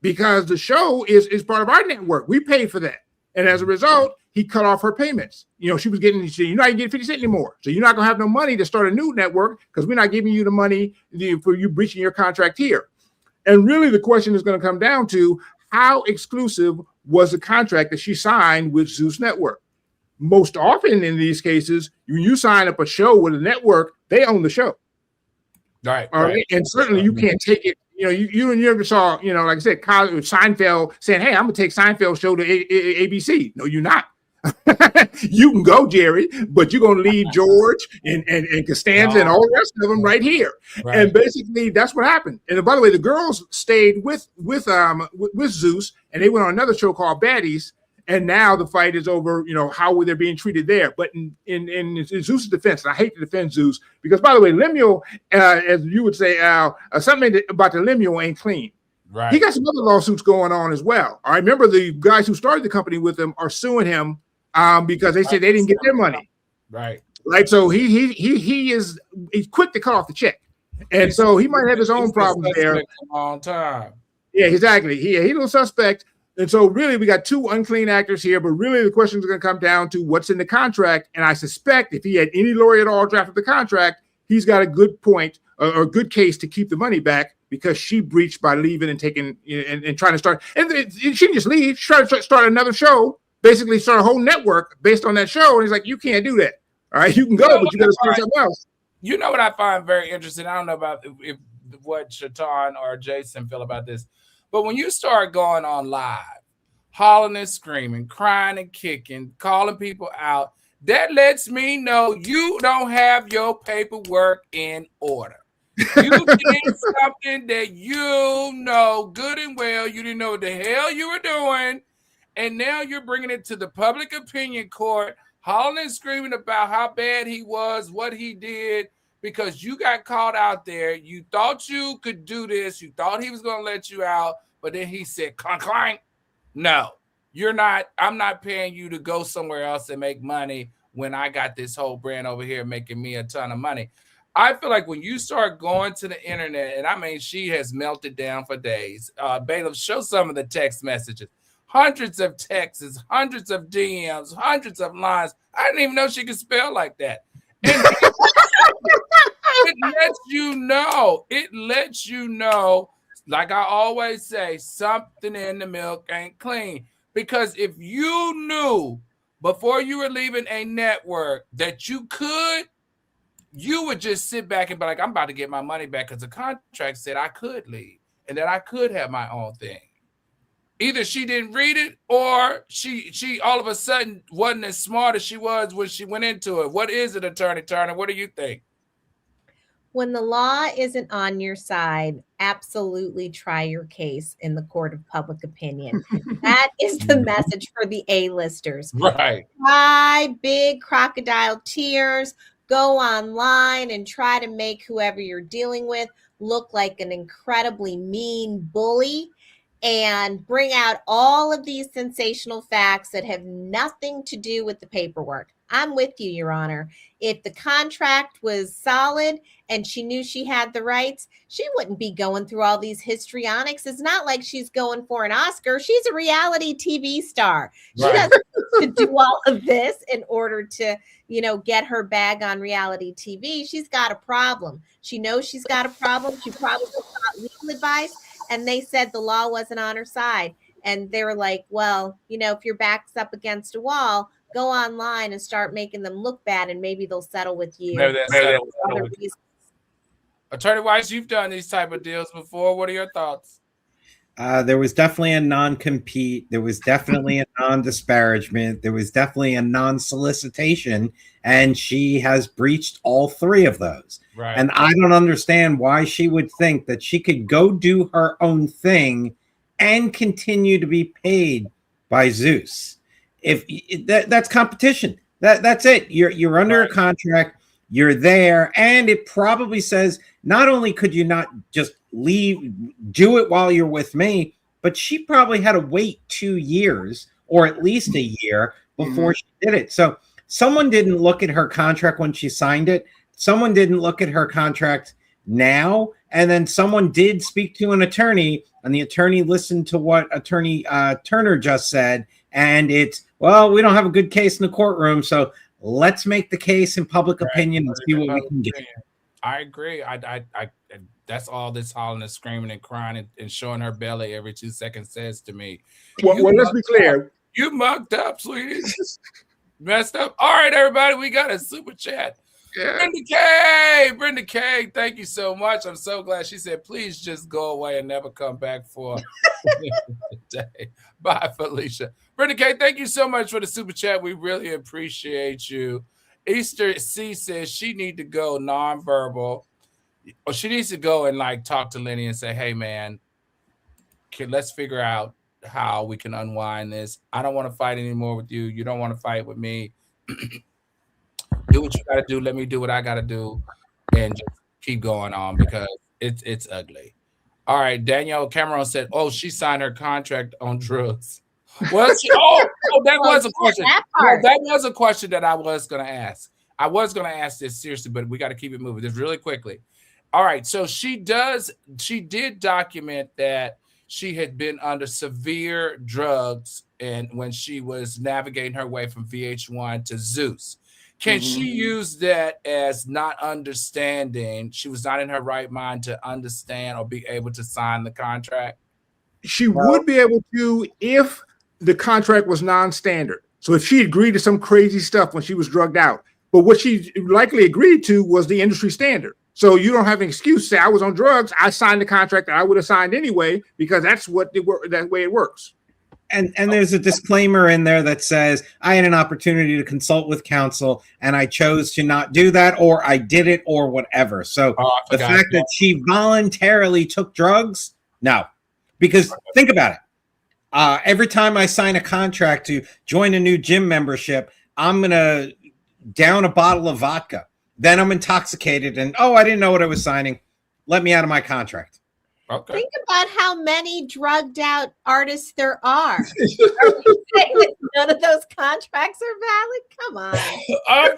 because the show is part of our network. We paid for that. And as a result, he cut off her payments. She was getting, you're not getting 50 cents anymore. So you're not going to have no money to start a new network because we're not giving you the money for you breaching your contract here. And really the question is going to come down to how exclusive was the contract that she signed with Zeus Network? Most often in these cases, when you sign up a show with a network, they own the show. Right. All right. And certainly you can't take it. You never saw, like I said, Seinfeld saying, hey, I'm going to take Seinfeld show to ABC. No, you're not. You can go, Jerry, but you're going to leave George and Costanza and all the rest of them right here. Right. And basically that's what happened. And by the way, the girls stayed with Zeus, and they went on another show called Baddies. And now the fight is over, how they're being treated there. But in Zeus's defense, and I hate to defend Zeus, because, by the way, Lemuel, as you would say, Al, something about the Lemuel ain't clean. Right. He got some other lawsuits going on as well. I remember the guys who started the company with him are suing him because they said they didn't get their money. Right. Right. So he's quick to cut off the check. And so he might have his own problems there. A long time. Yeah, exactly. He's a suspect. And so really we got 2 unclean actors here, but really the question is going to come down to what's in the contract. And I suspect if he had any lawyer at all drafted the contract, he's got a good point or a good case to keep the money back because she breached by leaving and taking and trying to start. And she didn't just leave. She tried to start another show, basically start a whole network based on that show. And he's like, you can't do that. All right, you can go, but you got to start something else. You know what I find very interesting? I don't know about if what Shaitan or Jason feel about this. But when you start going on live, hollering and screaming, crying and kicking, calling people out, that lets me know you don't have your paperwork in order. You did something that you know good and well you didn't know what the hell you were doing, and now you're bringing it to the public opinion court, hollering and screaming about how bad he was, what he did, because you got caught out there. You thought you could do this. You thought he was going to let you out. But then he said, clank, clank. No, you're not. I'm not paying you to go somewhere else and make money when I got this whole brand over here making me a ton of money. I feel like when you start going to the internet, and I mean, she has melted down for days. Bailiff, show some of the text messages. Hundreds of texts, hundreds of DMs, hundreds of lines. I didn't even know she could spell like that. And it lets you know, like I always say, something in the milk ain't clean. Because if you knew before you were leaving a network that you could you would just sit back and be like, I'm about to get my money back because the contract said I could leave and that I could have my own thing. Either she didn't read it or she all of a sudden wasn't as smart as she was when she went into it. What is it, Attorney Turner? What do you think? When the law isn't on your side, absolutely try your case in the court of public opinion. That is the message for the A-listers. Right. Cry big crocodile tears, go online and try to make whoever you're dealing with look like an incredibly mean bully, and bring out all of these sensational facts that have nothing to do with the paperwork. I'm with you, Your Honor. If the contract was solid and she knew she had the rights, she wouldn't be going through all these histrionics. It's not like she's going for an Oscar. She's a reality TV star. She doesn't need to do all of this in order to, get her bag on reality TV. She's got a problem. She knows she's got a problem. She probably got legal advice, and they said the law wasn't on her side. And they were like, well, if your back's up against a wall, go online and start making them look bad, and maybe they'll settle with you. Attorney Weiss, you've done these type of deals before. What are your thoughts? There was definitely a non-compete. There was definitely a non-disparagement. There was definitely a non-solicitation, and she has breached all three of those. Right. And I don't understand why she would think that she could go do her own thing and continue to be paid by Zeus. If that's competition, that's it. You're under a contract. You're there, and it probably says not only could you not just leave, do it while you're with me, but she probably had to wait 2 years or at least a year before she did it. So someone didn't look at her contract when she signed it. Someone didn't look at her contract now, and then someone did speak to an attorney, and the attorney listened to what Attorney Turner just said, and it's, well, we don't have a good case in the courtroom, so let's make the case in public opinion and see what we can get. I agree. I that's all this hollering and screaming and crying and showing her belly every 2 seconds says to me. Well, let's be clear. You mucked up, sweetie. Messed up. All right, everybody, we got a super chat. Yeah. Brenda K, thank you so much. I'm so glad. She said, please just go away and never come back for a day. Bye, Felicia. Brenda K, thank you so much for the super chat. We really appreciate you. Easter C says she need to go nonverbal, or she needs to go and talk to Lenny and say, hey, man, let's figure out how we can unwind this. I don't want to fight anymore with you. You don't want to fight with me. Do what you got to do. Let me do what I got to do, and just keep going on because it's ugly. All right. Danielle Cameron said, oh, she signed her contract on drugs. Well, that was a question. That was a question that I was going to ask. I was going to ask this seriously, but we got to keep it moving just really quickly. All right. So she did document that she had been under severe drugs and when she was navigating her way from VH1 to Zeus. Can she use that as not understanding? She was not in her right mind to understand or be able to sign the contract? She would be able to if the contract was non-standard. So if she agreed to some crazy stuff when she was drugged out, but what she likely agreed to was the industry standard. So you don't have an excuse to say, I was on drugs. I signed the contract that I would have signed anyway, because that's that way it works. And there's a disclaimer in there that says, I had an opportunity to consult with counsel and I chose to not do that, or I did it, or whatever. So the fact that she voluntarily took drugs, no. Because think about it. Every time I sign a contract to join a new gym membership, I'm going to down a bottle of vodka. Then I'm intoxicated and, I didn't know what I was signing. Let me out of my contract. Okay. Think about how many drugged out artists there are. None of those contracts are valid. Come on. I'm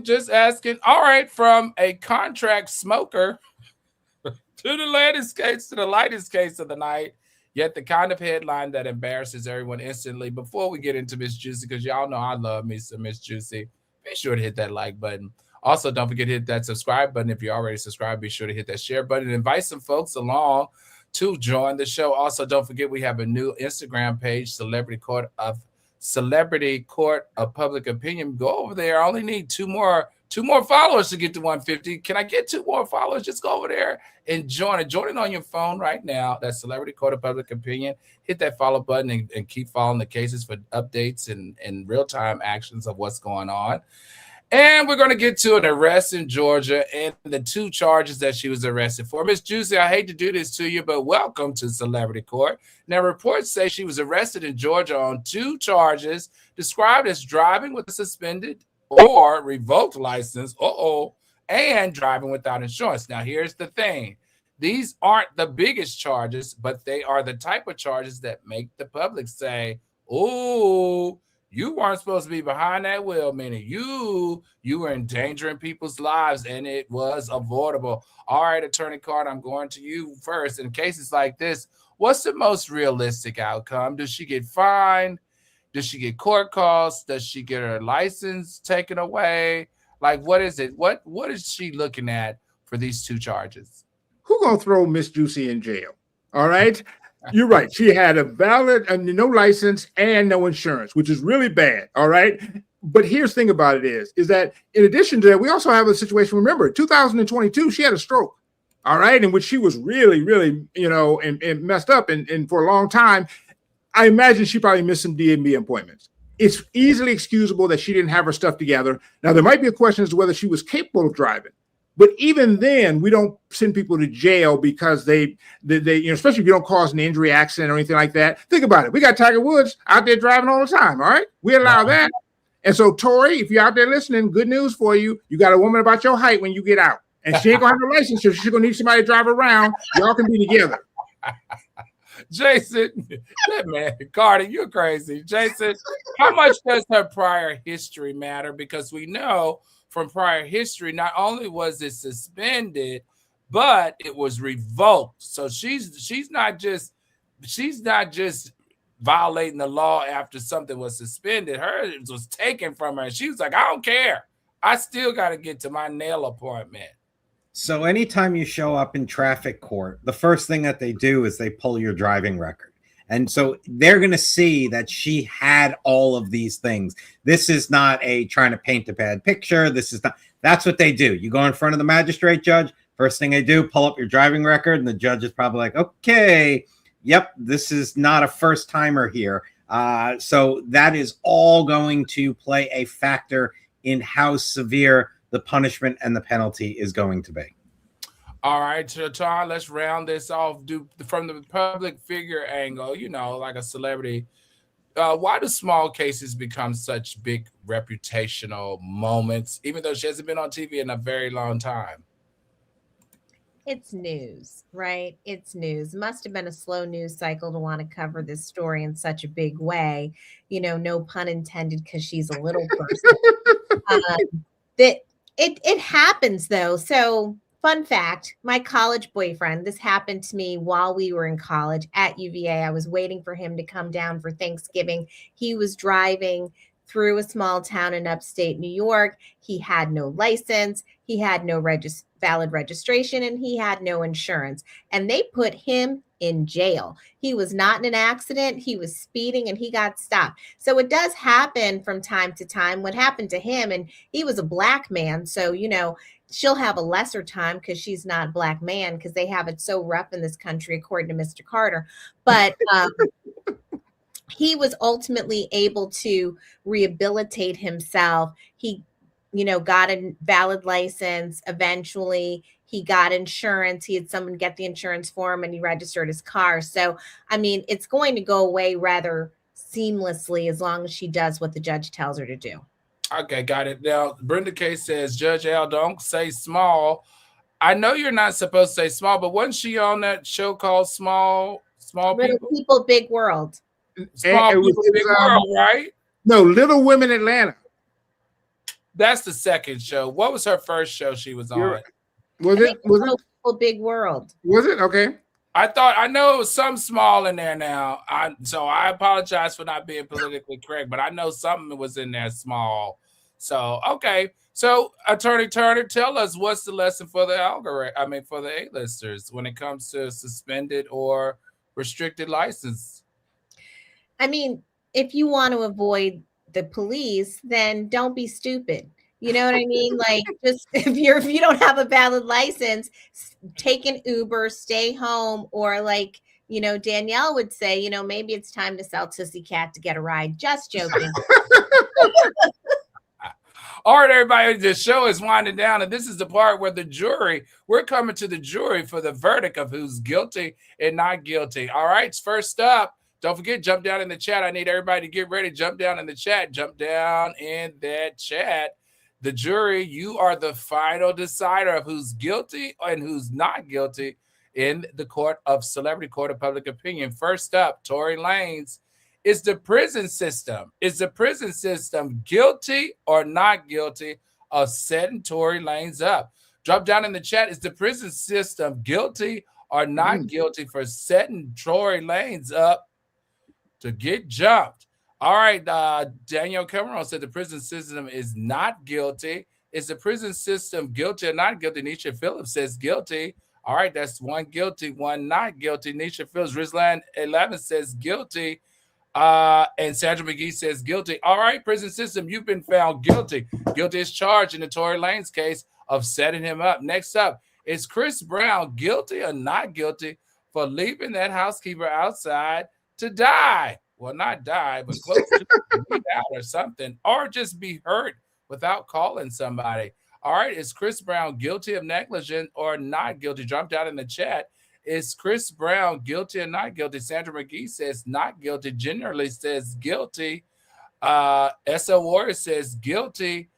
just asking. All right, from a contract smoker to the latest case, to the lightest case of the night, yet the kind of headline that embarrasses everyone instantly. Before we get into Miss Juicy, because y'all know I love me some Miss Juicy, be sure to hit that like button. Also, don't forget to hit that subscribe button. If you're already subscribed, be sure to hit that share button and invite some folks along to join the show. Also, don't forget we have a new Instagram page, Celebrity Court of Public Opinion. Go over there. I only need two more 2 more followers to get to 150. Can I get 2 more followers? Just go over there and join it. Join it on your phone right now. That's Celebrity Court of Public Opinion. Hit that follow button and keep following the cases for updates and real-time actions of what's going on. And we're going to get to an arrest in Georgia and the 2 charges that she was arrested for. Miss Juicy, I hate to do this to you, but welcome to Celebrity Court. Now, reports say she was arrested in Georgia on 2 charges described as driving with a suspended or revoked license, and driving without insurance. Now, here's the thing. These aren't the biggest charges, but they are the type of charges that make the public say, oh, you weren't supposed to be behind that wheel, meaning you were endangering people's lives, and it was avoidable. All right, Attorney Carter, I'm going to you first. In cases like this, what's the most realistic outcome? Does she get fined? Does she get court calls? Does she get her license taken away? Like, what is it? What is she looking at for these 2 charges? Who gonna throw Miss Juicy in jail? All right. You're right. She had a valid no license and no insurance, which is really bad. All right. But here's the thing about it is that in addition to that, we also have a situation. Remember, 2022, she had a stroke. All right. In which she was really, really, and messed up. And for a long time, I imagine she probably missed some DMV appointments. It's easily excusable that she didn't have her stuff together. Now, there might be a question as to whether she was capable of driving. But even then, we don't send people to jail because they especially if you don't cause an injury, accident, or anything like that. Think about it. We got Tiger Woods out there driving all the time. All right. We allow that. And so, Tory, if you're out there listening, good news for you. You got a woman about your height when you get out. And she ain't going to have a license, so she's going to need somebody to drive around. Y'all can be together. Jason, that man, Carter, you're crazy. Jason, how much does her prior history matter? Because we know from prior history, not only was it suspended, but it was revoked. So she's not just violating the law after something was suspended. Hers was taken from her. She was like, I don't care. I still got to get to my nail appointment. So anytime you show up in traffic court, the first thing that they do is they pull your driving record. And so they're going to see that she had all of these things. This is not a trying to paint a bad picture. That's what they do. You go in front of the magistrate judge. First thing they do, pull up your driving record. And the judge is probably like, okay, yep, this is not a first timer here. So that is all going to play a factor in how severe the punishment and the penalty is going to be. All right, Tom, let's round this off. From the public figure angle, like a celebrity, why do small cases become such big reputational moments, even though she hasn't been on TV in a very long time? It's news, right? It's news. Must have been a slow news cycle to want to cover this story in such a big way. No pun intended, because she's a little person. It happens though. So fun fact, my college boyfriend, this happened to me while we were in college at UVA. I was waiting for him to come down for Thanksgiving. He was driving through a small town in upstate New York. He had no license. He had no valid registration, and he had no insurance. And they put him in jail. He was not in an accident. He was speeding, and he got stopped. So it does happen from time to time. What happened to him, and he was a black man. So, she'll have a lesser time because she's not a black man, because they have it so rough in this country, according to Mr. Carter. But he was ultimately able to rehabilitate himself. He, got a valid license. Eventually, he got insurance. He had someone get the insurance for him, and he registered his car. So, it's going to go away rather seamlessly as long as she does what the judge tells her to do. Okay, got it. Now, Brenda K says, Judge Al, don't say small. I know you're not supposed to say small, but wasn't she on that show called Small Little People, Big World? Small People, Big World, right? No, Little Women Atlanta. That's the second show. What was her first show she was on? Was it Little People, Big World? Was it? Okay. I know it was some small in there now. So I apologize for not being politically correct, but I know something was in there small. So, okay. So, Attorney Turner, tell us what's the lesson for the for the A-listers when it comes to suspended or restricted license? If you want to avoid the police, then don't be stupid. You know what I mean? Like, just if you don't have a valid license, take an Uber, stay home, or like, Danielle would say, maybe it's time to sell Tussie Cat to get a ride. Just joking. All right, everybody, the show is winding down, and this is the part where we're coming to the jury for the verdict of who's guilty and not guilty. All right, first up, don't forget, jump down in the chat. I need everybody to get ready. Jump down in the chat. Jump down in that chat. The jury, you are the final decider of who's guilty and who's not guilty in the court of celebrity court of public opinion. First up, Tory Lanez. Is the prison system guilty or not guilty of setting Tory Lanez up? Drop down in the chat. Is the prison system guilty or not guilty for setting Tory Lanez up to get jumped? All right, Daniel Cameron said the prison system is not guilty. Is the prison system guilty or not guilty? Nisha Phillips says guilty. All right, that's one guilty, one not guilty. Nisha Phillips, Rizlan 11 says guilty. And Sandra McGee says guilty. All right, prison system, you've been found guilty. Guilty is charged in the Tory Lanez case of setting him up. Next up, is Chris Brown guilty or not guilty for leaving that housekeeper outside to die? Well, not die, but close to bleed out or something, or just be hurt without calling somebody. All right, is Chris Brown guilty of negligence or not guilty? Drop down in the chat. Is Chris Brown guilty or not guilty? Sandra McGee says not guilty. Generally says guilty. S.L. Warrior says guilty.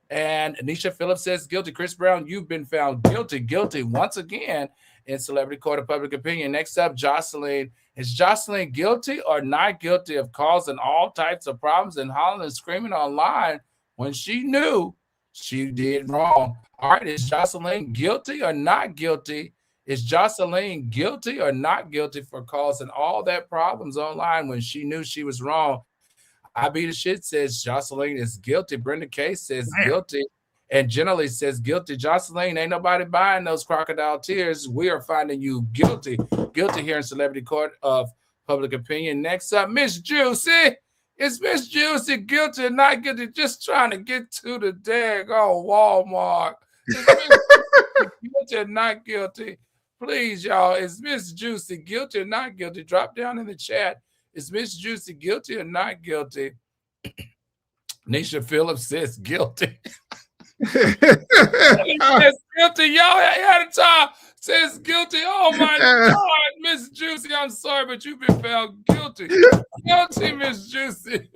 And Anisha Phillips says guilty. Chris Brown, you've been found guilty. Guilty once again in celebrity court of public opinion. Next up, Joseline. Is Joseline guilty or not guilty of causing all types of problems and hollering and screaming online when she knew she did wrong? All right, is Joseline guilty or not guilty? Is Joseline guilty or not guilty for causing all that problems online when she knew she was wrong? I Beat the Shit says Joseline is guilty. Brenda Case says guilty. And generally says guilty. Joseline, ain't nobody buying those crocodile tears. We are finding you guilty. Guilty here in celebrity court of public opinion. Next up, Miss Juicy. Is Miss Juicy guilty or not guilty? Just trying to get to the daggone Walmart. Is Miss Juicy guilty or not guilty? Please, y'all, is Miss Juicy guilty or not guilty? Drop down in the chat. Is Miss Juicy guilty or not guilty? Nisha Phillips says guilty. Says guilty. Y'all at a time says guilty. Oh my God, Miss Juicy, I'm sorry, but you've been found guilty. Guilty, Miss Juicy,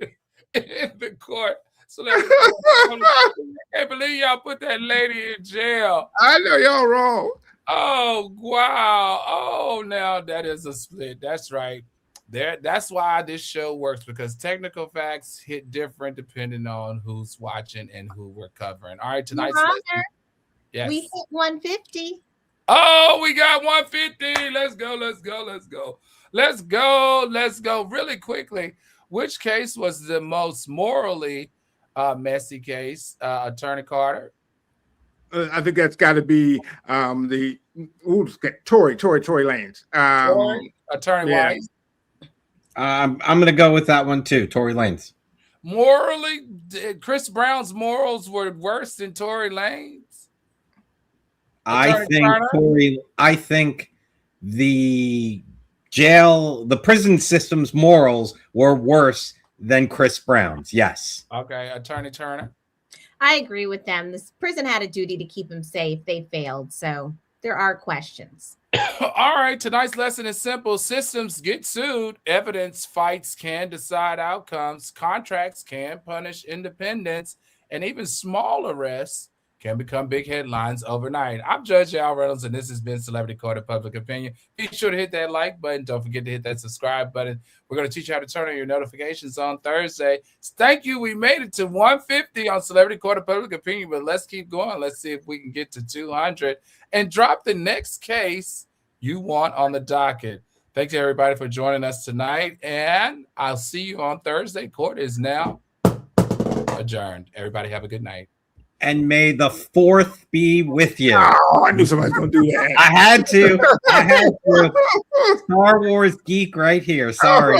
in the court. So I can't believe y'all put that lady in jail. I know y'all wrong. Oh, wow. Oh, now that is a split. That's right. That's why this show works, because technical facts hit different depending on who's watching and who we're covering. All right, tonight's lesson. Yes. We hit 150. Oh, we got 150. Let's go. Let's go. Let's go. Let's go. Let's go. Really quickly, which case was the most morally messy case, Attorney Carter? I think that's got to be Tory Lanez. Attorney Wise. I'm going to go with that one too, Tory Lanez. Morally, Chris Brown's morals were worse than Tory Lanez. I think the prison system's morals were worse than Chris Brown's. Yes. Okay, Attorney Turner. I agree with them. This prison had a duty to keep him safe. They failed. So there are questions. All right. Tonight's lesson is simple. Systems get sued. Evidence fights can decide outcomes. Contracts can punish independence. And even small arrests can become big headlines overnight. I'm Judge Al Reynolds, and this has been Celebrity Court of Public Opinion. Be sure to hit that like button. Don't forget to hit that subscribe button. We're going to teach you how to turn on your notifications on Thursday. Thank you. We made it to 150 on Celebrity Court of Public Opinion, but let's keep going. Let's see if we can get to 200 and drop the next case you want on the docket. Thanks to everybody for joining us tonight, and I'll see you on Thursday. Court is now adjourned. Everybody have a good night. And may the fourth be with you. Oh, I knew somebody was going to do that. I had to. Star Wars geek right here. Sorry.